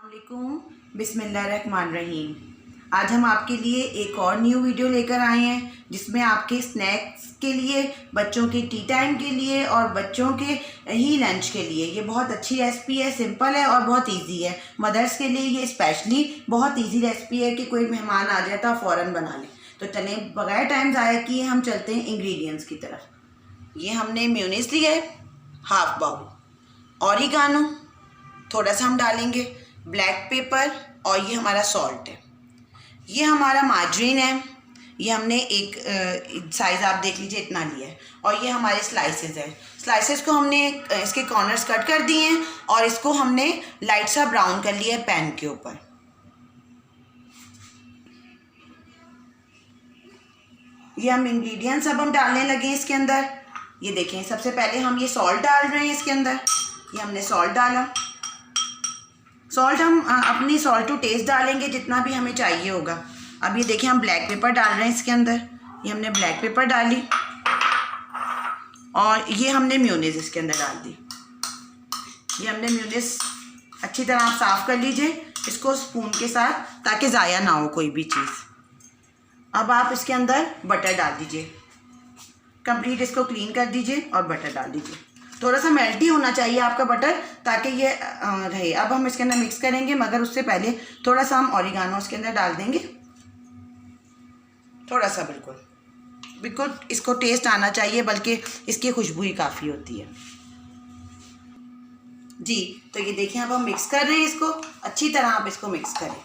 अस्सलामुअलैकुम, बिस्मिल्लाहिर्रहमानिर्रहीम। आज हम आपके लिए एक और न्यू वीडियो लेकर आए हैं जिसमें आपके स्नैक्स के लिए, बच्चों के टी टाइम के लिए और बच्चों के ही लंच के लिए ये बहुत अच्छी रेसिपी है। सिंपल है और बहुत इजी है। मदर्स के लिए ये स्पेशली बहुत इजी रेसिपी है कि कोई मेहमान आ जाए तो आप फ़ौरन बना लें। तो चलें बगैर टाइम ज़ाया किए हम चलते हैं इंग्रेडिएंट्स की तरफ। ये हमने मेयोनीज लिया है हाफ बाउल, ऑरिगानो थोड़ा सा हम डालेंगे, ब्लैक पेपर और ये हमारा सॉल्ट है। ये हमारा मार्जरीन है, ये हमने एक साइज़ आप देख लीजिए इतना लिया है। और ये हमारे स्लाइसेस है। स्लाइसेस को हमने इसके कॉर्नर्स कट कर दिए हैं और इसको हमने लाइट सा ब्राउन कर लिया है पैन के ऊपर। ये हम इंग्रेडिएंट्स अब हम डालने लगे हैं इसके अंदर। ये देखें, सबसे पहले हम ये सॉल्ट डाल रहे हैं इसके अंदर। ये हमने सॉल्ट डाला। सॉल्ट हम अपनी सॉल्ट टू टेस्ट डालेंगे जितना भी हमें चाहिए होगा। अब ये देखिए हम ब्लैक पेपर डाल रहे हैं इसके अंदर। ये हमने ब्लैक पेपर डाली और ये हमने मेयोनीज इसके अंदर डाल दी। ये हमने मेयोनीज अच्छी तरह आप साफ़ कर लीजिए इसको स्पून के साथ ताकि ज़ाया ना हो कोई भी चीज़। अब आप इसके अंदर बटर डाल दीजिए, कंप्लीट इसको क्लीन कर दीजिए और बटर डाल दीजिए। थोड़ा सा मेल्ट ही होना चाहिए आपका बटर ताकि ये रहे। अब हम इसके अंदर मिक्स करेंगे, मगर उससे पहले थोड़ा सा हम ऑरिगानो इसके अंदर डाल देंगे, थोड़ा सा, बिल्कुल इसको टेस्ट आना चाहिए, बल्कि इसकी खुशबू ही काफ़ी होती है जी। तो ये देखिए अब हम मिक्स कर रहे हैं इसको अच्छी तरह। आप इसको मिक्स करें,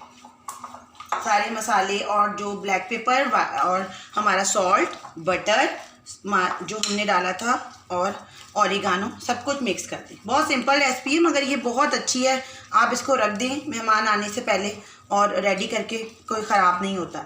सारे मसाले और जो ब्लैक पेपर और हमारा सॉल्ट, बटर जो हमने डाला था और ऑरिगानो सब कुछ मिक्स कर दें। बहुत सिंपल रेसिपी है मगर ये बहुत अच्छी है। आप इसको रख दें मेहमान आने से पहले और रेडी करके, कोई ख़राब नहीं होता।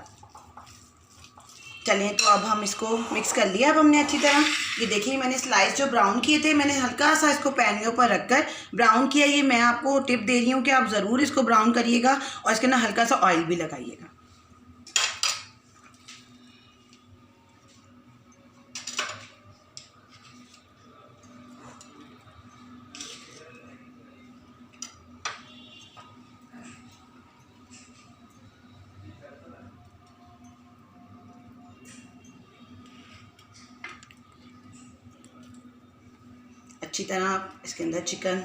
चलें तो अब हम इसको मिक्स कर लिया अब हमने अच्छी तरह। ये देखिए मैंने स्लाइस जो ब्राउन किए थे, मैंने हल्का सा इसको पैन के ऊपर रखकर ब्राउन किया। ये मैं आपको टिप दे रही हूँ कि आप ज़रूर इसको ब्राउन करिएगा और इसके अंदर हल्का सा ऑयल भी लगाइएगा। अच्छी तरह आप इसके अंदर चिकन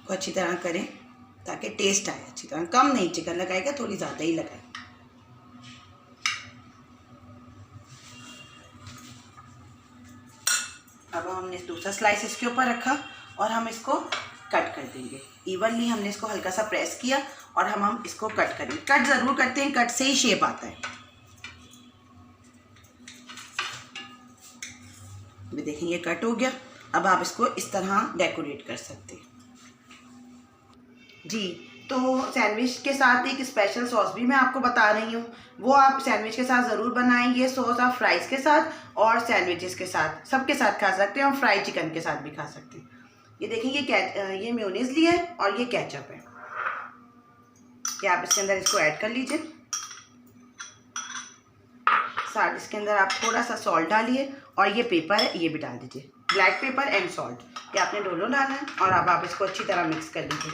को अच्छी तरह करें ताकि टेस्ट आए अच्छी तरह। कम नहीं चिकन लगाएगा, थोड़ी ज़्यादा ही लगाए। अब हमने दूसरा स्लाइस इसके ऊपर रखा और हम इसको कट कर देंगे इवनली। हमने इसको हल्का सा प्रेस किया और हम इसको कट करेंगे। कट ज़रूर करते हैं, कट से ही शेप आता है। भी देखें ये कट हो गया। अब आप इसको इस तरह डेकोरेट कर सकते हैं जी। तो सैंडविच के साथ एक स्पेशल सॉस भी मैं आपको बता रही हूँ, वो आप सैंडविच के साथ ज़रूर बनाएं। ये सॉस आप फ्राइज़ के साथ और सैंडविचेस के साथ सबके साथ खा सकते हैं और फ्राई चिकन के साथ भी खा सकते हैं। ये देखिए ये मेयोनीज लिया है और ये केचप है। कि आप इसके अंदर इसको ऐड कर लीजिए। साथ इसके अंदर आप थोड़ा सा सॉल्ट डालिए और ये पेपर है ये भी डाल दीजिए, ब्लैक पेपर एंड सॉल्ट। ये आपने दोनों डालना है और अब आप इसको अच्छी तरह मिक्स कर लीजिए।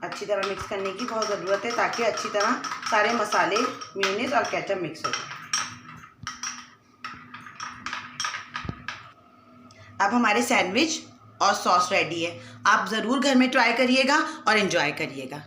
अच्छी तरह मिक्स करने की बहुत ज़रूरत है ताकि अच्छी तरह सारे मसाले, मेयोनीज और केचप मिक्स हो जाए। अब हमारे सैंडविच और सॉस रेडी है। आप ज़रूर घर में ट्राई करिएगा और एंजॉय करिएगा।